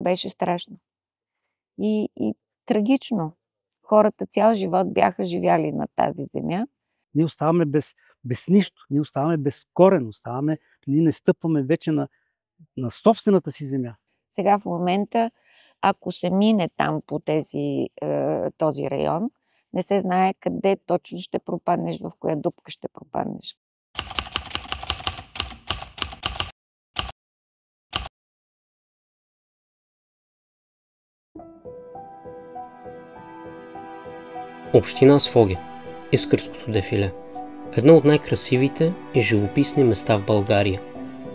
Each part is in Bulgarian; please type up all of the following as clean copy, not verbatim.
беше страшно. И трагично. Хората цял живот бяха живяли на тази земя. Ние оставаме без нищо, ние оставаме без корен, ние не стъпваме вече на собствената си земя. Сега в момента, ако се мине там по този район, не се знае къде точно ще пропаднеш, в коя дупка ще пропаднеш. Община Своге. Искърското дефиле. Едно от най-красивите и живописни места в България,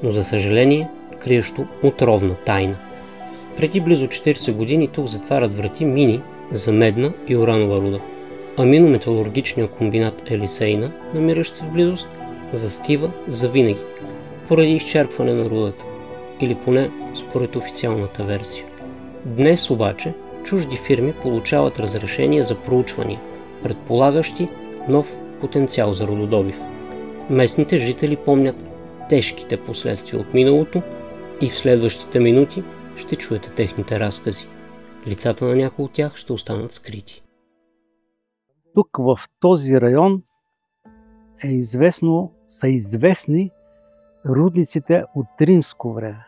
но за съжаление криещо отровна тайна. Преди близо 40 години тук затварят врати мини за медна и уранова руда, а минометалургичният комбинат Елисейна, намиращ се в близост, застива завинаги, поради изчерпване на рудата, или поне според официалната версия. Днес обаче чужди фирми получават разрешение за проучвания, предполагащи нов потенциал за рудодобив. Местните жители помнят тежките последствия от миналото и в следващите минути ще чуете техните разкази. Лицата на някои от тях ще останат скрити. Тук в този район са известни рудниците от римско време.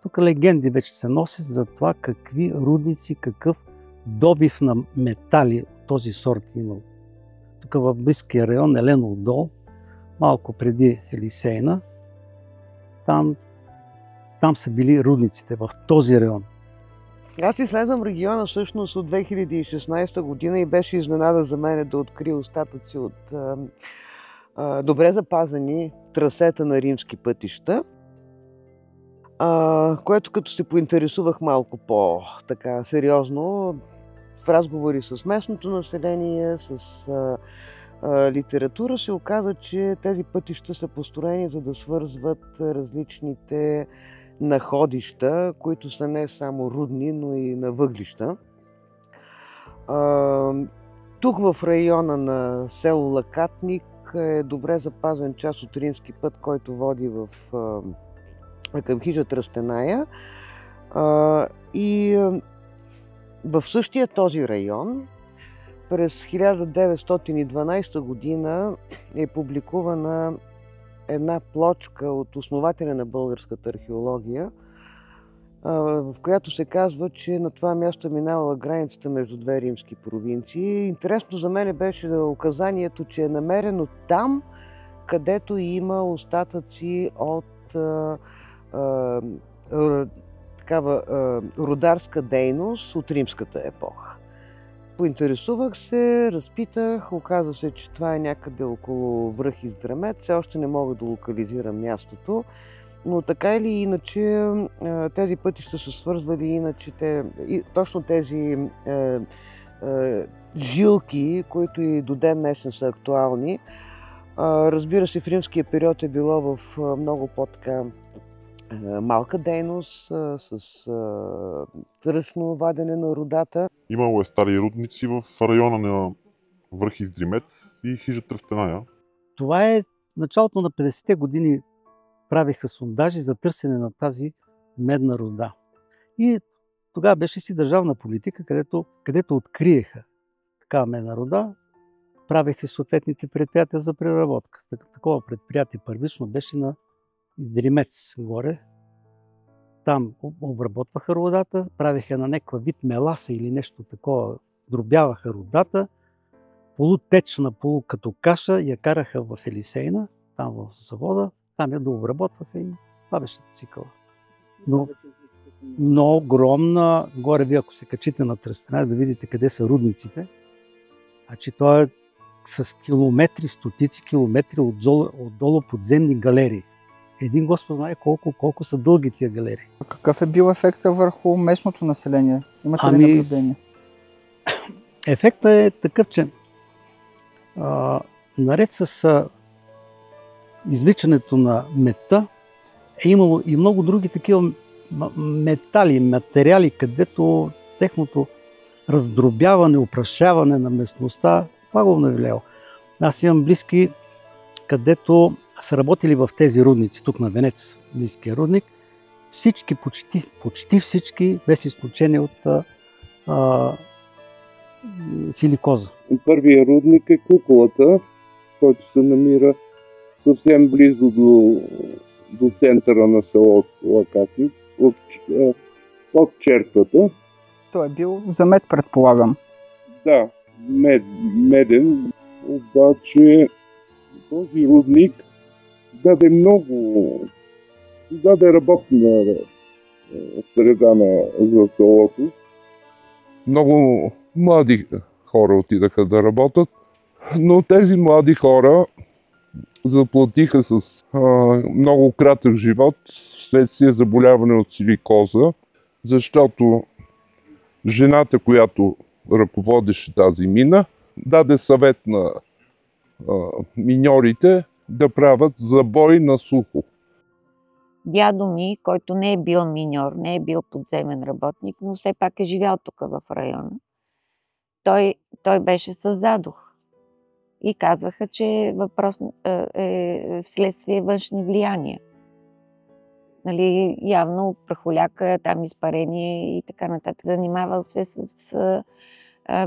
Тук легенди вече се носят за това какви рудници, какъв добив на метали от този сорт имал. Тук в близкия район Еленов дол, малко преди Елисейна, там са били рудниците, в този район. Аз изследвам региона всъщност от 2016 година и беше изненада за мен да открия остатъци от добре запазени трасета на римски пътища, което като се поинтересувах малко по-така сериозно, в разговори с местното население, с литература, се оказа, че тези пътища са построени за да свързват различните находища, които са не само рудни, но и на въглища. Тук в района на село Лакатник е добре запазен част от римски път, който води към хижа Тръстеная. И в същия този район през 1912 година е публикувана една плочка от основателя на българската археология, в която се казва, че на това място е минавала границата между две римски провинции. Интересно за мен беше указанието, че е намерено там, където има остатъци от рударска дейност от римската епоха. Поинтересувах се, разпитах, оказа се, че това е някъде около връх Издрамет. Все още не мога да локализирам мястото, но така или иначе тези пътища са свързвали иначе точно тези жилки, които и до ден днешен са актуални. Разбира се, в римския период е било в много по-така малка дейност, с ръчно вадене на рудата. Имало е стари рудници в района на връх Издримет и хижа Тръстеная. Това е началото на 50-те години, правиха сондажи за търсене на тази медна руда. И тогава беше си държавна политика, където откриеха такава медна руда, правиха съответните предприятия за преработка. Такова предприятие първично беше на Издримец горе. Там обработваха рудата, правиха на някаква вид меласа или нещо такова, дробяваха рудата, полутечна, като каша, я караха в Елисейна, там в завода, там я дообработваха и това беше цикъла. Но огромна, горе вие ако се качите на Тръстеная да видите къде са рудниците, значи то е с километри, стотици километри отдолу подземни галерии. Един Господ знае колко са дълги тия галерии. Какъв е бил ефекта върху местното население? Имате ли наблюдение? Ефектът е такъв, че наред с извличането на медта е имало и много други такива метали, материали, където техното раздробяване, опрашаване на местността, това го навлияло. Аз имам близки, където са работили в тези рудници, тук на Венец, близкия рудник. всички, почти всички, без изключение от силикоза. Първият рудник е Кукулата, който се намира съвсем близо до центъра на селото Лакатник, от черквата. Той е бил за мед, предполагам. Да, меден, обаче този рудник даде работна среда за селото. Много млади хора отидаха да работят, но тези млади хора заплатиха с много кратък живот вследствие заболяване от силикоза, защото жената, която ръководеше тази мина, даде съвет на миньорите да правят забой на сухо. Дядо ми, който не е бил миньор, не е бил подземен работник, но все пак е живял тук в района, той беше със задух. И казваха, че въпрос е вследствие външни влияния. Нали, явно прахоляка, там изпарение и така нататък. Занимавал се с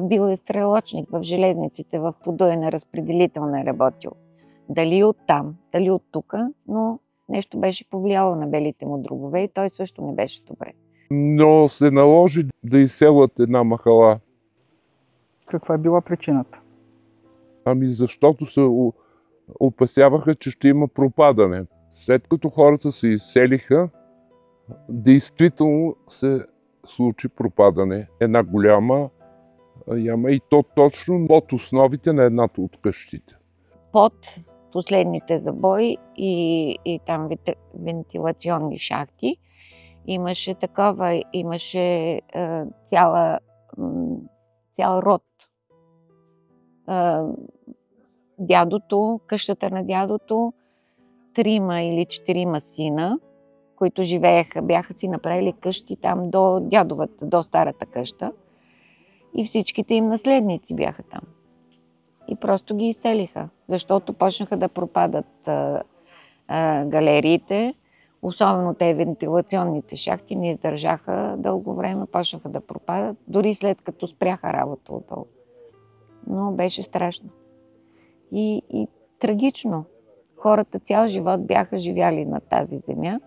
бил е стрелочник в железниците, в подуена разпределителна е работил. Дали от там, дали от тук, но нещо беше повлияло на белите му дробове и той също не беше добре. Но се наложи да изселят една махала. Каква е била причината? Ами защото се опасяваха, че ще има пропадане. След като хората се изселиха, действително се случи пропадане. Една голяма яма и то точно под основите на едната от къщите. Под последните забои и там вентилационни шахти имаше такова, имаше цял род. Дядото, къщата на дядото, 3 или 4 сина, които живееха, бяха си направили къщи там до дядовата, до старата къща. И всичките им наследници бяха там. И просто ги изселиха, защото почнаха да пропадат галериите, особено те вентилационните шахти не издържаха дълго време, почнаха да пропадат, дори след като спряха работа отдолу. Но беше страшно. И трагично. Хората цял живот бяха живяли на тази земя.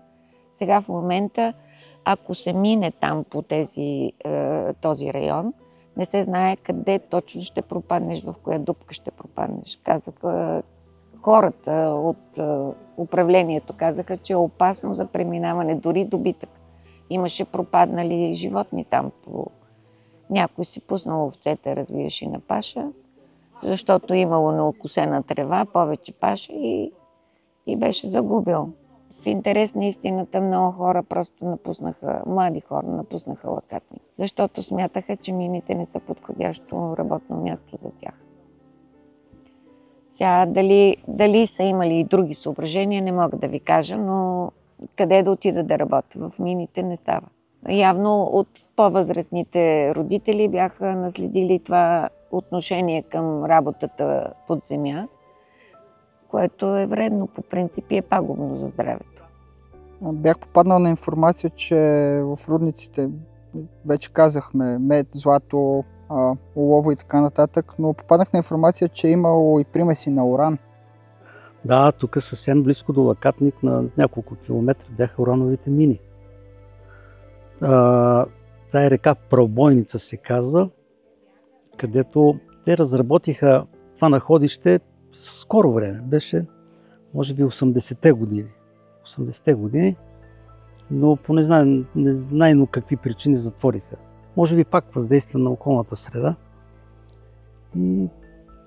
Сега в момента, ако се мине там по този район, не се знае къде точно ще пропаднеш, в коя дупка ще пропаднеш. Казаха хората от управлението, казаха, че е опасно за преминаване, дори добитък. Имаше пропаднали животни там. Някой си пуснал овцете, развиеше на паша, защото имало неокосена трева, повече паша и беше загубил. В интерес на истината много хора просто напуснаха, млади хора напуснаха Лакатник, защото смятаха, че мините не са подходящо работно място за тях. Сега, дали са имали и други съображения, не мога да ви кажа, но къде да отида да работя? В мините не става. Явно от по-възрастните родители бяха наследили това отношение към работата под земя, което е вредно по принцип и е пагубно за здравето. Бях попаднал на информация, че в рудниците, вече казахме, мед, злато, олово и така нататък, но попаднах на информация, че е имало и примеси на уран. Да, тук съвсем близко до Лакатник, на няколко километра бяха урановите мини. Тая река Пробойница се казва, където те разработиха това находище скоро време. Беше, може би, 80-те години. 80-те години, но по незнайно какви причини затвориха. Може би пак въздействие на околната среда. И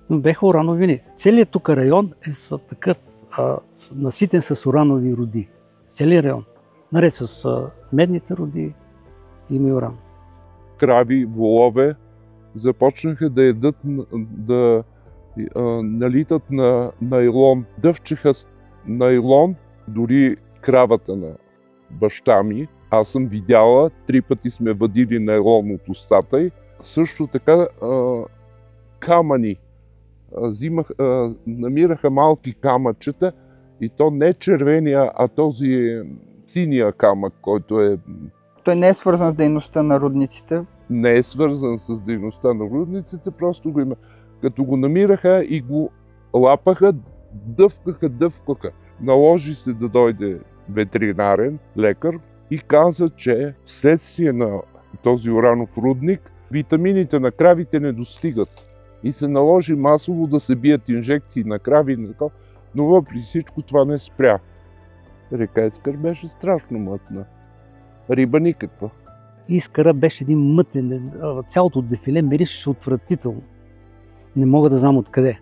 беха урановини. Целият тук район е такъв наситен с уранови руди. Целият район. Наред с медните руди има и уран. Крави, волове започнаха да ядат, да налитат на найлон. Дъвчеха найлон, дори кравата на баща ми. Аз съм видяла, 3 пъти сме вадили найлон от устата й. Също така камъни. Намираха малки камъчета и то не червения, а този синия камък, който Той не е свързан с дейността на рудниците. не е свързан с дейността на рудниците, просто го има. Като го намираха и го лапаха, дъвкаха. Наложи се да дойде ветеринарен лекар и каза, че вследствие на този уранов рудник витамините на кравите не достигат. И се наложи масово да се бият инжекции на крави, но въпреки всичко това не спря. Река Искър беше страшно мътна. Риба никаква. Искъра беше един мътен, цялото дефиле миришеше отвратително. Не мога да знам откъде.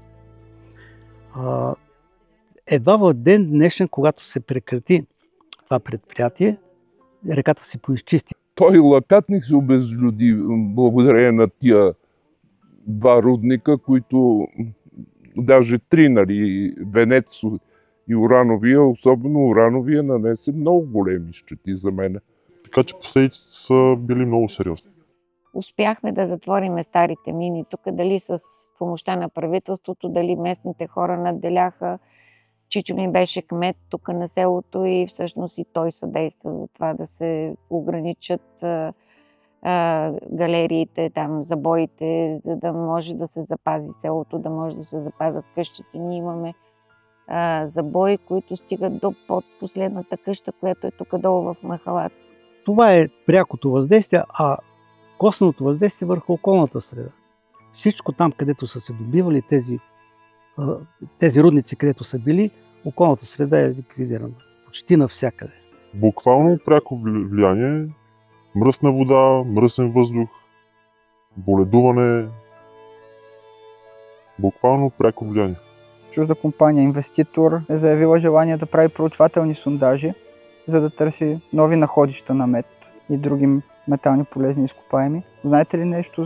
Едва в ден днешен, когато се прекрати това предприятие, реката се поизчисти. Той Лакатник се обезлюди благодарение на тия два рудника, които даже три, нали, Венец и Урановия, особено Урановия нанесе много големи щети за мен. Така че последиците са били много сериозни. Успяхме да затвориме старите мини тук, дали с помощта на правителството, дали местните хора надделяха. Чичо ми беше кмет тук на селото и всъщност и той съдейства за това да се ограничат галериите, там забоите, за да може да се запази селото, да може да се запазят къщите. Ние имаме забои, които стигат до под последната къща, която е тук долу в махалата. Това е прякото въздействие, а косвеното въздействие върху околната среда. Всичко там, където са се добивали тези рудници, където са били, околната среда е ликвидирана. Почти навсякъде. Буквално пряко влияние, мръсна вода, мръсен въздух, боледуване, буквално пряко влияние. Чужда компания, инвеститор, е заявила желание да прави проучвателни сондажи, за да търси нови находища на мед и други метални полезни изкопаеми. Знаете ли нещо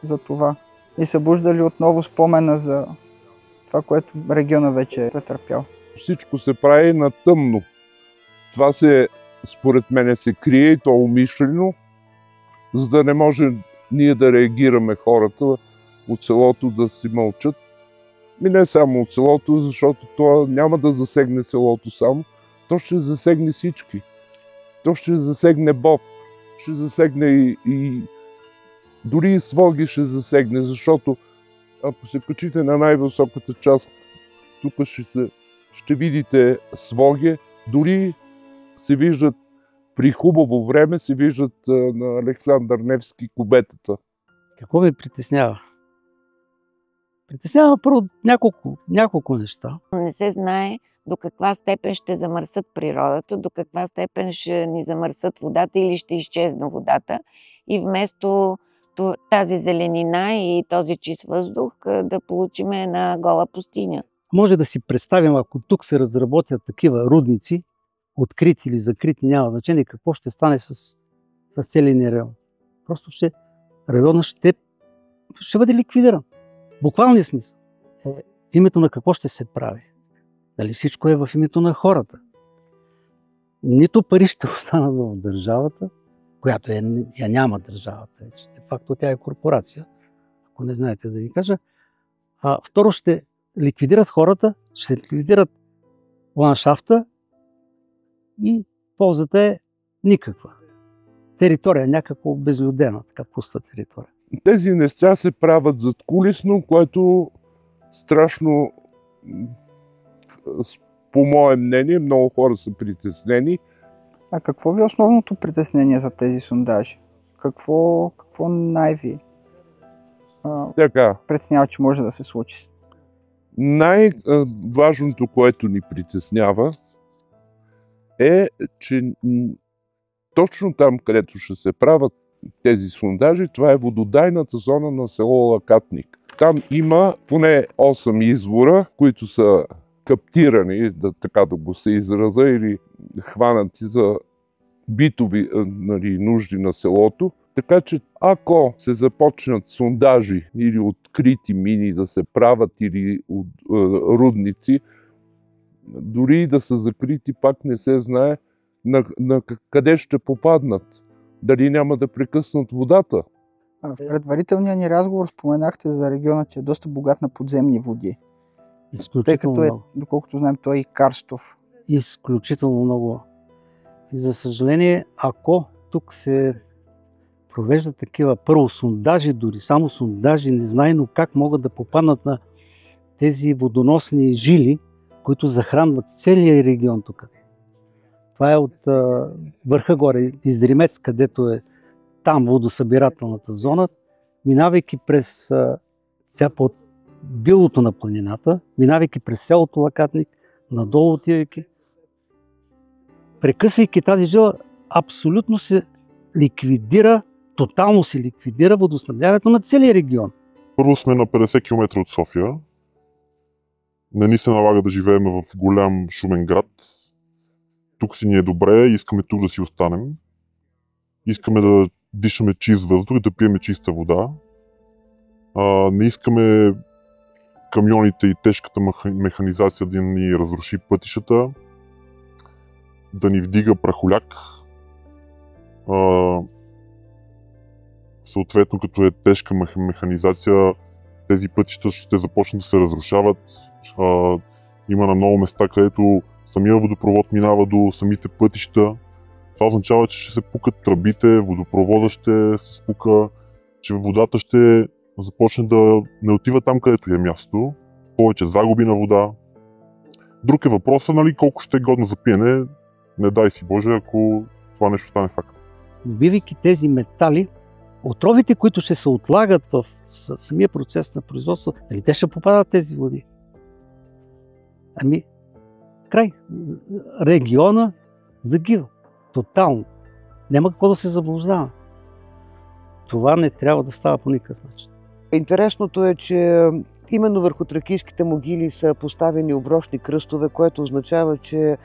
за това? И събужда ли отново спомена за това, което региона вече е претърпял? Всичко се прави на тъмно. Това според мен се крие и то умишлено, за да не може ние да реагираме хората от селото да си мълчат. И не само от селото, защото това няма да засегне селото само, то ще засегне всички. То ще засегне Боб, ще засегне и дори и Своги ще засегне, защото ако се качите на най-високата част, тук ще видите Своге, дори се виждат при хубаво време, се виждат на Александър Невски кубетата. Какво ме притеснява? Притеснява първо няколко неща. Не се знае до каква степен ще замърсят природата, до каква степен ще ни замърсят водата или ще изчезне водата. И вместо тази зеленина и този чист въздух да получим една гола пустиня. Може да си представим, ако тук се разработят такива рудници, открити или закрити, няма значение, какво ще стане с целия ни район. Просто районът ще бъде ликвидиран. Буквалния смисъл. В името на какво ще се прави? Дали всичко е в името на хората? Нито пари ще останат в държавата, която я няма държавата. Де факто тя е корпорация, ако не знаете да ви кажа. Второ, ще ликвидират хората, ще ликвидират ландшафта и ползата е никаква. Територия някакво безлюдена, така пуста територия. Тези неща се правят задкулисно, което страшно, по мое мнение, много хора са притеснени. А какво ви е основното притеснение за тези сондажи? Какво най-ви притеснява, че може да се случи? Най-важното, което ни притеснява, е, че точно там, където ще се правят тези сондажи, това е вододайната зона на село Лакатник. Там има поне 8 извора, които са каптирани, така да го се израза, или хванати за битови нужди на селото. Така че ако се започнат сондажи или открити мини да се правят или рудници, дори да са закрити, пак не се знае на къде ще попаднат. Дали няма да прекъснат водата. В предварителния ни разговор споменахте за региона, че е доста богат на подземни води. Изключително много. Доколкото знаем, той е и карстов. Изключително много. И за съжаление, ако тук се провеждат такива първо сондажи, дори само сондажи, незнайно как могат да попаднат на тези водоносни жили, които захранват целия регион тук. Това е от върха горе, Издримец, където е там водосъбирателната зона, минавайки през под билото на планината, минавайки през селото Лакатник, надолу отивайки, прекъсвайки тази жила, абсолютно се ликвидира, тотално се ликвидира водоснабдяването на целия регион. Първо сме на 50 км от София. Не ни се налага да живеем в голям шумен град. Тук си ни е добре, искаме тук да си останем. Искаме да дишаме чист въздух, да пиеме чиста вода. Не искаме камионите и тежката механизация да ни разруши пътищата, да ни вдига прахоляк. Съответно, като е тежка механизация, тези пътища ще започнат да се разрушават. Има на много места, където самия водопровод минава до самите пътища. Това означава, че ще се пукат тръбите, водопровода ще се спука, че водата ще започне да не отива там, където е място. Повече загуби на вода. Друг е въпросът, нали, колко ще е годна за пиене, не дай си Боже, ако това нещо стане факт. Добивайки тези метали, отровите, които ще се отлагат в самия процес на производство, дали те ще попадат в тези води? Ами, край. Региона загива. Тотално. Няма какво да се заблуждава. Това не трябва да става по никакъв начин. Интересното е, че именно върху тракийските могили са поставени оброчни кръстове, което означава, че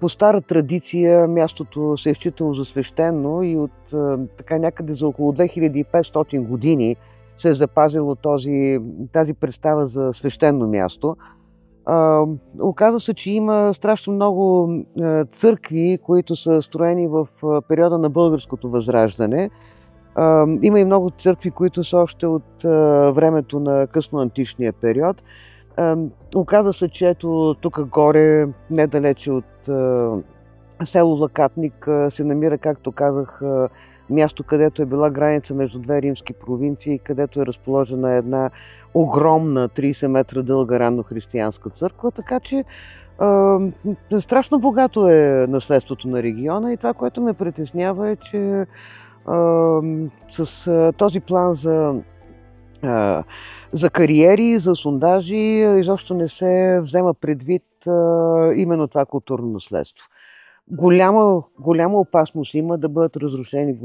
по стара традиция мястото се е считало за свещено и от така някъде за около 2500 години се е запазило тази представа за свещено място. Оказва се, че има страшно много църкви, които са строени в периода на българското възраждане. Има и много църкви, които са още от времето на късноантичния период. Оказва се, че ето тук горе, недалече от село Лакатник, се намира, както казах, място, където е била граница между две римски провинции, където е разположена една огромна 30 метра дълга раннохристиянска църква, така че страшно богато е наследството на региона и това, което ме притеснява е, че с този план за кариери, за сондажи, изобщо не се взема предвид именно това културно наследство. Голяма опасност има да бъдат разрушени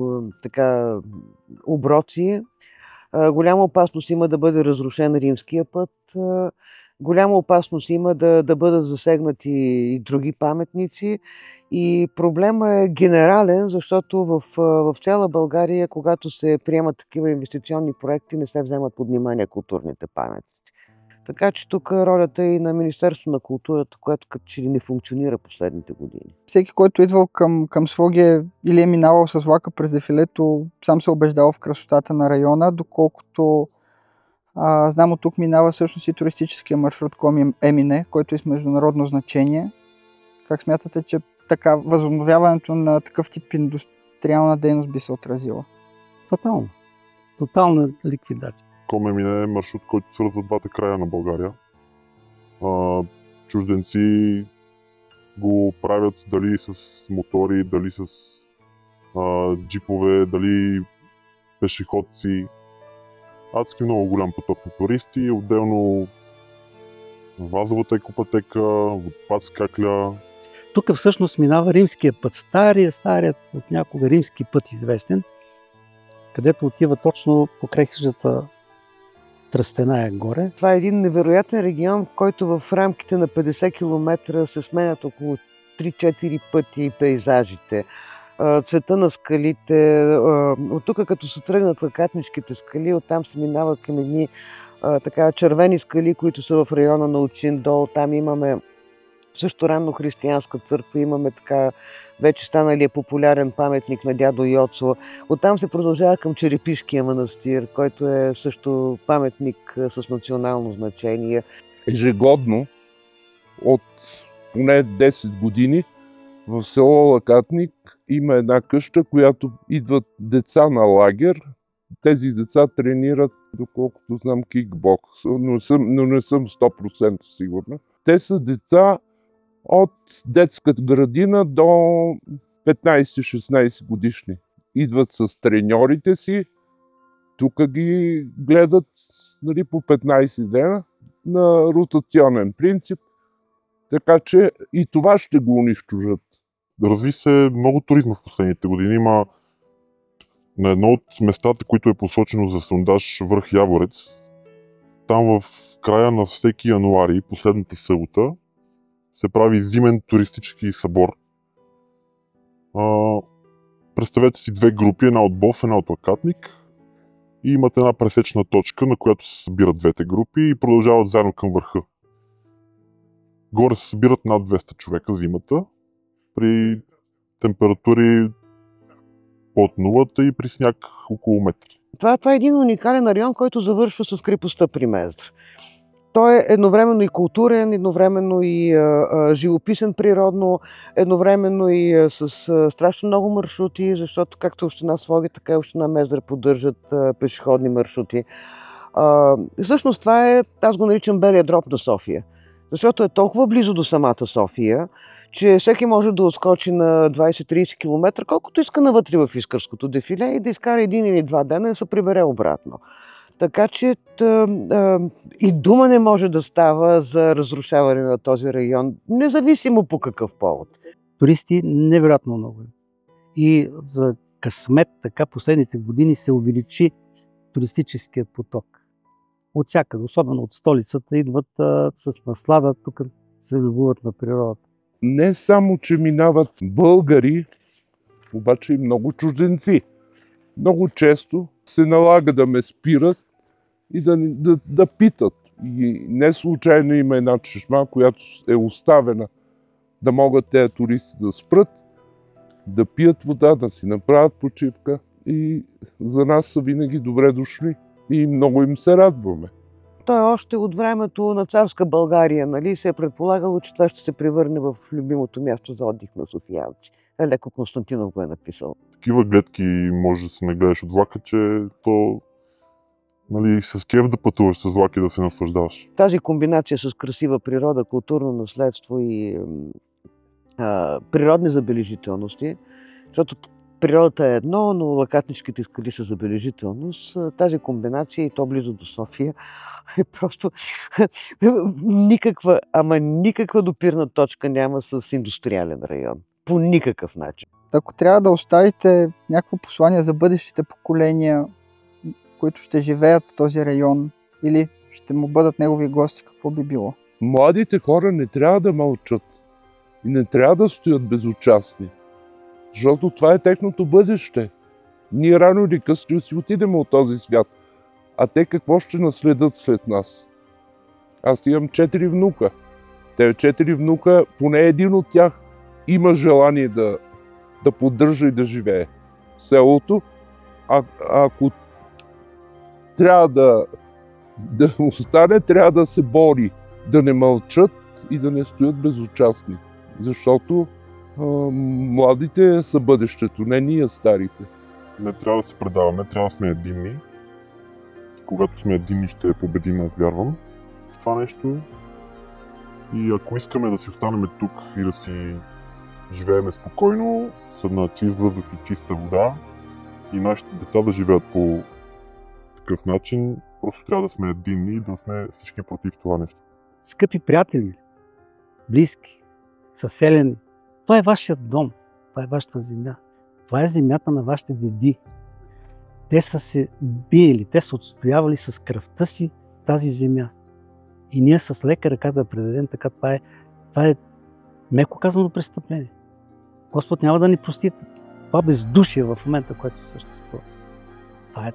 оброци, голяма опасност има да бъде разрушен римския път, голяма опасност има да бъдат засегнати и други паметници. И проблема е генерален, защото в цяла България, когато се приемат такива инвестиционни проекти, не се вземат под внимание културните паметници. Така че тук ролята е и на Министерството на културата, което като че ли не функционира последните години. Всеки, който е идвал към Своге или е минавал с влака през дефилето, сам се е убеждал в красотата на района, доколкото знам, от тук минава всъщност и туристическия маршрут Коми Емине, който е с международно значение. Как смятате, че така възобновяването на такъв тип индустриална дейност би се отразила? Фатално. Тотална ликвидация. Коми Емине е маршрут, който свързва двата края на България. Чужденци го правят дали с мотори, дали с джипове, дали пешеходци. Адски много голям поток на туристи, отделно вазовата екопатека, водопад Скакля. Тук всъщност минава римския път, старият от някога римски път известен, където отива точно покрай хижата Тръстеная горе. Това е един невероятен регион, който в рамките на 50 км се сменят около 3-4 пъти пейзажите. Цвета на скалите. От тук, като се тръгнат лакатнишките скали, оттам се минава към едни червени скали, които са в района на Очиндол. Там имаме също ранно християнска църква, имаме вече станалия популярен паметник на дядо Йоцо. Оттам се продължава към Черепишкия манастир, който е също паметник с национално значение. Ежегодно от поне 10 години В село Лакатник има една къща, която идват деца на лагер. Тези деца тренират, доколкото знам, кикбокс, но не съм 100% сигурна. Те са деца от детската градина до 15-16 годишни. Идват с треньорите си, тук ги гледат, нали, по 15 дена на ротационен принцип, така че и това ще го унищожат. Разви се много туризма в последните години. Има на едно от местата, които е посочено за сондаж, връх Яворец. Там в края на всеки януари, последната събота, се прави зимен туристически събор. Представете си две групи, една от Бов, една от Лакатник. И имат една пресечна точка, на която се събират двете групи и продължават заедно към върха. Горе се събират над 200 човека зимата, при температури под нулата и при сняг около метри. Това е един уникален район, който завършва с крепостта при Мездра. Той е едновременно и културен, едновременно и живописен природно, едновременно и с страшно много маршрути, защото както община Своге, така и община Мездра поддържат пешеходни маршрути. Всъщност това е, аз го наричам белия дроб на София, защото е толкова близо до самата София, че всеки може да отскочи на 20-30 км, колкото иска навътре в Искърското дефиле и да изкара един или два дена и да се прибере обратно. Така че и дума не може да става за разрушаване на този район, независимо по какъв повод. Туристи невероятно много. И за късмет, така последните години се увеличи туристическият поток. От всякъде, особено от столицата, идват с наслада, тук се любуват на природата. Не само, че минават българи, обаче и много чужденци. Много често се налага да ме спират и да питат. И не случайно има една чешма, която е оставена да могат тези туристи да спрат, да пият вода, да си направят почивка. И за нас са винаги добре дошли и много им се радваме. Той още от времето на царска България, нали, се е предполагало, че това ще се превърне в любимото място за отдих на софиянци. Леко Константинов го е написал. Такива гледки може да се нагледаш от влака, че то, нали, с кеф да пътуваш с влак и да се наслаждаваш. Тази комбинация с красива природа, културно наследство и природни забележителности, защото природата е едно, но лакатническите скали са забележителност. Тази комбинация и то близо до София е просто никаква допирна точка няма с индустриален район. По никакъв начин. Ако трябва да оставите някакво послание за бъдещите поколения, които ще живеят в този район или ще му бъдат негови гости, какво би било? Младите хора не трябва да мълчат и не трябва да стоят безучастни, защото това е техното бъдеще. Ние рано или късно ще си отидем от този свят, а те какво ще наследят след нас? Аз имам 4 внука. Те 4 внука, поне един от тях има желание да поддържа и да живее в селото. Ако трябва да остане, трябва да се бори, да не мълчат и да не стоят безучастни. Защото младите са бъдещето, не ние старите. Не трябва да се предаваме, трябва да сме единни. Когато сме единни, ще победим, аз вярвам в това нещо. И ако искаме да си останем тук и да си живеем спокойно, на чист въздух и чиста вода, и нашите деца да живеят по такъв начин, просто трябва да сме единни и да сме всички против това нещо. Скъпи приятели, близки, съселени, това е вашият дом, това е вашата земя. Това е земята на вашите деди. Те са се биели, те са отстоявали с кръвта си тази земя. И ние с лека ръка да предадем така, това е меко казано престъпление. Господ няма да ни прости това бездушие в момента, което съществува. Това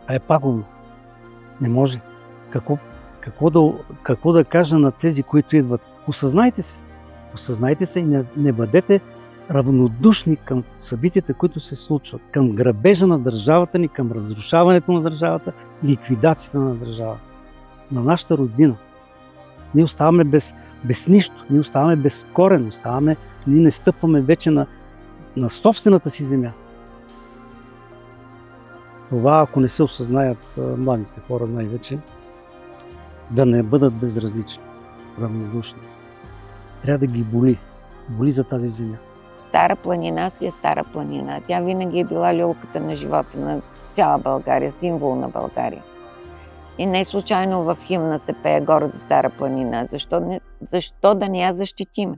е пагубно. Не може. Какво да кажа на тези, които идват? Осъзнайте се. Осъзнайте се и не бъдете равнодушни към събитията, които се случват. Към грабежа на държавата ни, към разрушаването на държавата, ликвидацията на държавата. На нашата родина. Ние оставаме без без нищо. Ние оставаме без корен, ние не стъпваме вече на собствената си земя. Това, ако не се осъзнаят младите хора най-вече, да не бъдат безразлични, равнодушни. Трябва да ги боли. Боли за тази земя. Стара планина си е стара планина. Тя винаги е била люлката на живота на цяла България, символ на България. И не случайно в химна се пее гората Стара планина. Защо да не я защитиме?